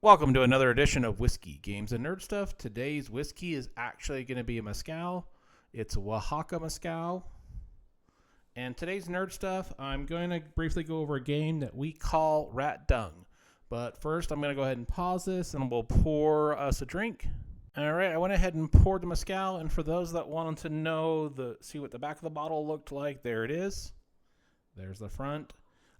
Welcome to another edition of Whiskey, Games, and Nerd Stuff. Today's whiskey is actually going to be a mezcal. It's Oaxaca Mezcal. And today's Nerd Stuff, I'm going to briefly go over a game that we call Rat-Dung. But first, I'm going to go ahead and pause this, and we'll pour us a drink. All right, I went ahead and poured the mezcal, and for those that wanted to know, see what the back of the bottle looked like, there it is. There's the front.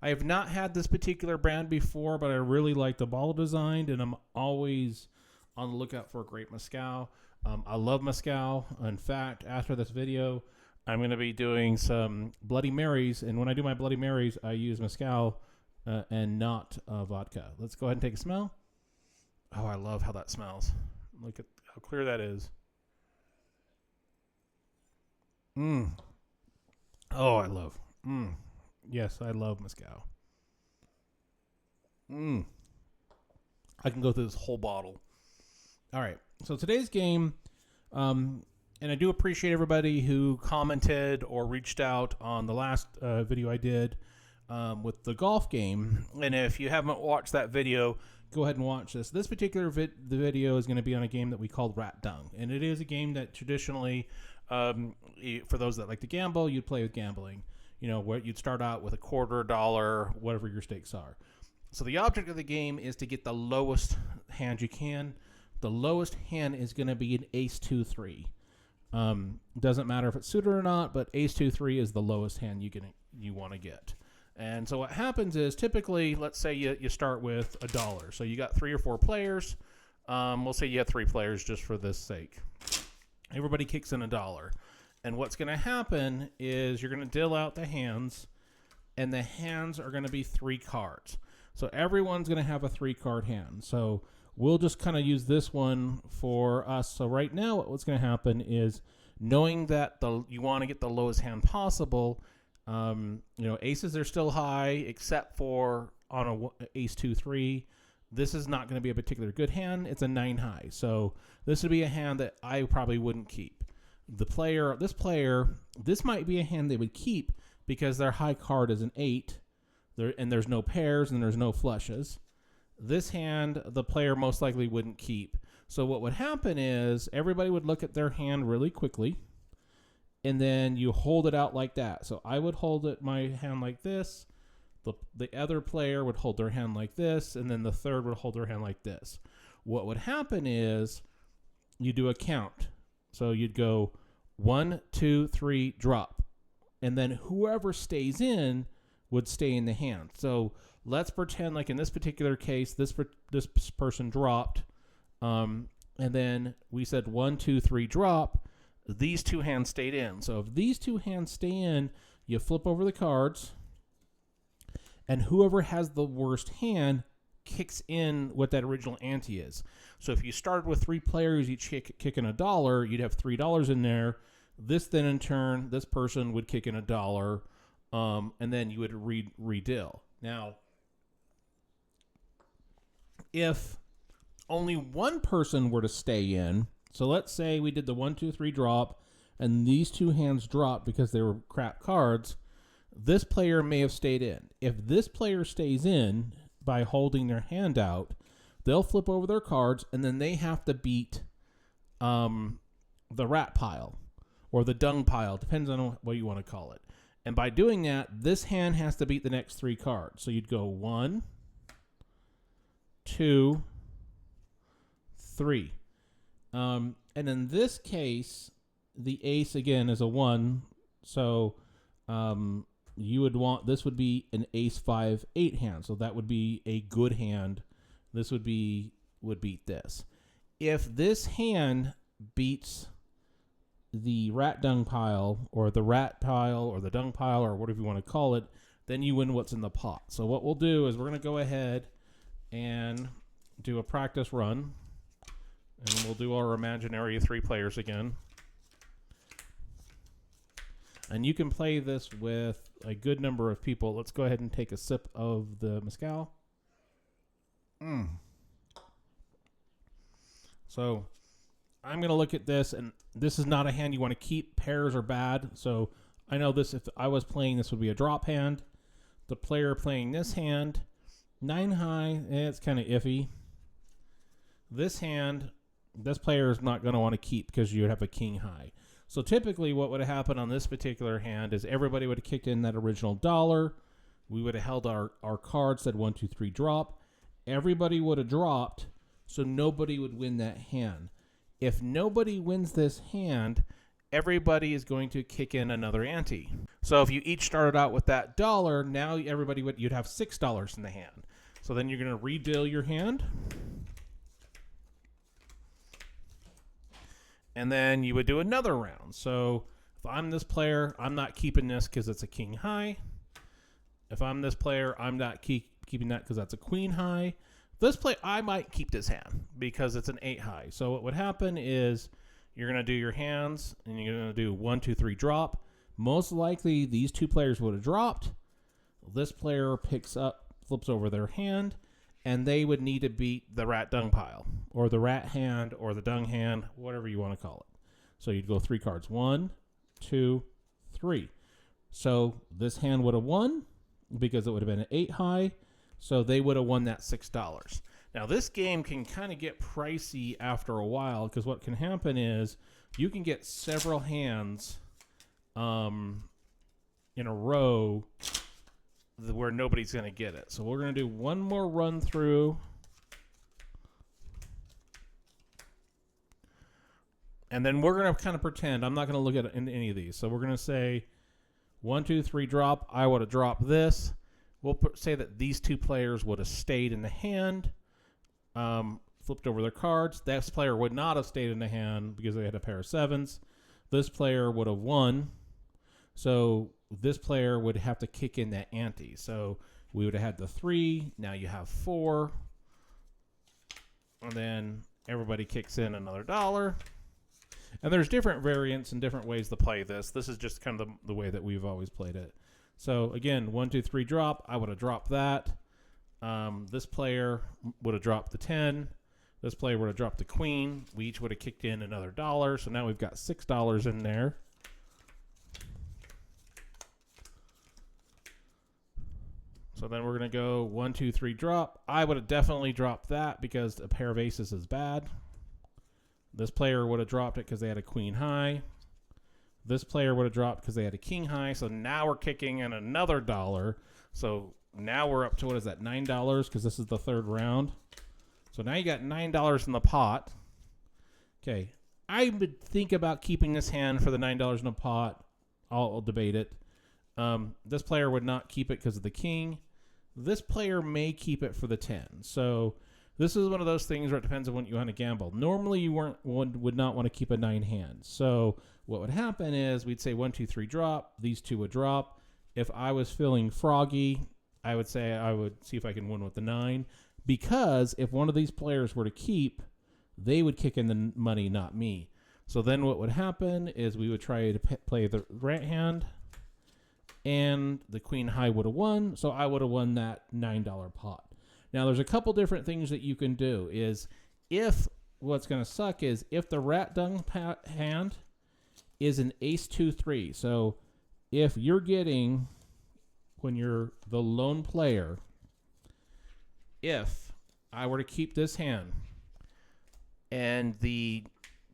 I have not had this particular brand before, but I really like the bottle design, and I'm always on the lookout for a great mezcal. I love mezcal. In fact, after this video, I'm going to be doing some Bloody Marys, and when I do my Bloody Marys, I use mezcal and not vodka. Let's go ahead and take a smell. Oh, I love how that smells. Look at how clear that is. Oh, I love. Yes, I love mezcal. I can go through this whole bottle. All right, so today's game, and I do appreciate everybody who commented or reached out on the last video I did with the golf game. And if you haven't watched that video, go ahead and watch this. This particular video is going to be on a game that we called Rat-Dung, and it is a game that traditionally, for those that like to gamble, you'd play with gambling. You know, where you'd start out with a quarter, $1, whatever your stakes are. So the object of the game is to get the lowest hand you can. The lowest hand is going to be an ace-2-3. Doesn't matter if it's suited or not, but ace-2-3 is the lowest hand you want to get. And so what happens is typically, let's say you start with $1. So you got 3 or 4 players. We'll say you have 3 players just for this sake. Everybody kicks in $1. And what's going to happen is you're going to deal out the hands, and the hands are going to be 3 cards. So everyone's going to have a 3-card hand. So we'll just kind of use this one for us. So right now what's going to happen is, knowing that you want to get the lowest hand possible, aces are still high except for on a ace-2-3. This is not going to be a particular good hand. It's a 9 high. So this would be a hand that I probably wouldn't keep. This might be a hand they would keep because their high card is an 8, and there's no pairs and there's no flushes. This hand, the player most likely wouldn't keep. So what would happen is everybody would look at their hand really quickly, and then you hold it out like that. So I would hold my hand like this. The other player would hold their hand like this, and then the third would hold their hand like this. What would happen is you do a count. So you'd go 1, 2, 3, drop. And then whoever stays in would stay in the hand. So let's pretend like in this particular case, this person dropped. And then we said 1, 2, 3, drop. These 2 hands stayed in. So if these 2 hands stay in, you flip over the cards. And whoever has the worst hand kicks in what that original ante is. So if you started with 3 players, each kicking $1, you'd have $3 in there. This then in turn, this person would kick in $1, and then you would re-deal. Now, if only one person were to stay in, so let's say we did the 1, 2, 3 drop, and these 2 hands dropped because they were crap cards, this player may have stayed in. If this player stays in by holding their hand out, they'll flip over their cards, and then they have to beat the rat pile or the dung pile, depends on what you want to call it. And by doing that, this hand has to beat the next 3 cards. So you'd go 1, 2, 3. And in this case, the ace again is a 1. So you would want, this would be an ace 5, 8 hand. So that would be a good hand. This would beat this. If this hand beats the rat dung pile or the rat pile or the dung pile or whatever you want to call it, then you win what's in the pot. So what we'll do is we're going to go ahead and do a practice run, and we'll do our imaginary 3 players again. And you can play this with a good number of people. Let's go ahead and take a sip of the mezcal. So I'm going to look at this, and this is not a hand you want to keep. Pairs are bad. So I know this, if I was playing, this would be a drop hand. The player playing this hand, 9 high, it's kind of iffy. this hand, this player is not going to want to keep because you would have a king high. So typically what would have happened on this particular hand is everybody would have kicked in that original dollar. We would have held our card, said 1, 2, 3, drop. Everybody would have dropped, so nobody would win that hand. If nobody wins this hand, everybody is going to kick in another ante. So if you each started out with that dollar, now you'd have $6 in the hand. So then you're going to redeal your hand. And then you would do another round. So if I'm this player, I'm not keeping this because it's a king high. If I'm this player, I'm not keeping that because that's a queen high. This play, I might keep this hand because it's an 8 high. So what would happen is you're going to do your hands, and you're going to do 1, 2, 3, drop. Most likely, these two players would have dropped. This player picks up, flips over their hand, and they would need to beat the rat-dung pile, or the rat hand, or the dung hand, whatever you want to call it. So you'd go 3 cards. 1, 2, 3. So this hand would have won because it would have been an 8 high. So they would have won that $6. Now this game can kind of get pricey after a while because what can happen is you can get several hands in a row where nobody's going to get it. So we're going to do one more run through. And then we're going to kind of pretend. I'm not going to look at any of these. So we're going to say 1, 2, 3, drop. I would have dropped this. We'll say that these two players would have stayed in the hand, flipped over their cards. This player would not have stayed in the hand because they had a pair of 7s. This player would have won. So this player would have to kick in that ante. So we would have had the 3. Now you have 4. And then everybody kicks in another $1. And there's different variants and different ways to play this. This is just kind of the way that we've always played it. So again, 1, 2, 3, drop. I would have dropped that. This player would have dropped the 10. This player would have dropped the queen. We each would have kicked in another $1. So now we've got $6 in there. So then we're going to go 1, 2, 3, drop. I would have definitely dropped that because a pair of aces is bad. This player would have dropped it because they had a queen high. This player would have dropped because they had a king high. So now we're kicking in another $1. So now we're up to, what is that, $9 because this is the 3rd round. So now you got $9 in the pot. Okay. I would think about keeping this hand for the $9 in the pot. I'll debate it. This player would not keep it because of the king. This player may keep it for the 10. So this is one of those things where it depends on what you want to gamble. Normally, you would not want to keep a 9 hand. So what would happen is we'd say 1, 2, 3, drop. These two would drop. If I was feeling froggy, I would say I would see if I can win with the 9. Because if one of these players were to keep, they would kick in the money, not me. So then what would happen is we would try to play the rat hand. And the queen high would have won. So I would have won that $9 pot. Now, there's a couple different things that you can do. What's going to suck is if the rat-dung hand is an ace 2, 3. So if you're getting, when you're the lone player, if I were to keep this hand and the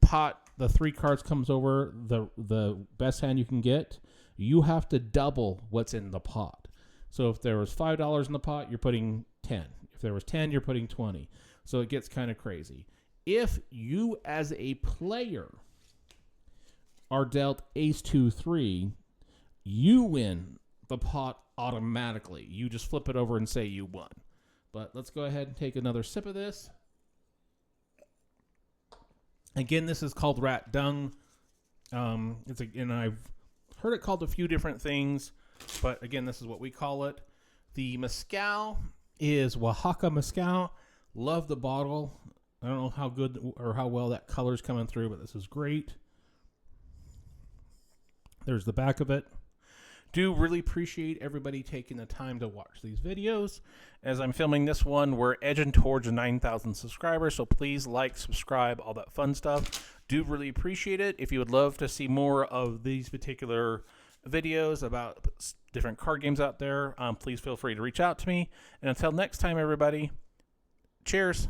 pot, the 3 cards comes over, the best hand you can get, you have to double what's in the pot. So if there was $5 in the pot, you're putting 10. If there was 10, you're putting 20. So it gets kind of crazy. If you as a player are dealt ace 2, 3, you win the pot automatically. You just flip it over and say you won. But let's go ahead and take another sip of this. Again, this is called Rat-Dung. And I've heard it called a few different things, but again, this is what we call it. The mezcal is Oaxaca mezcal. Love the bottle. I don't know how good or how well that color's coming through, but this is great. There's the back of it. Do really appreciate everybody taking the time to watch these videos. As I'm filming this one, we're edging towards 9,000 subscribers, so please like, subscribe, all that fun stuff. Do really appreciate it. If you would love to see more of these particular videos about different card games out there, please feel free to reach out to me. And until next time, everybody, cheers.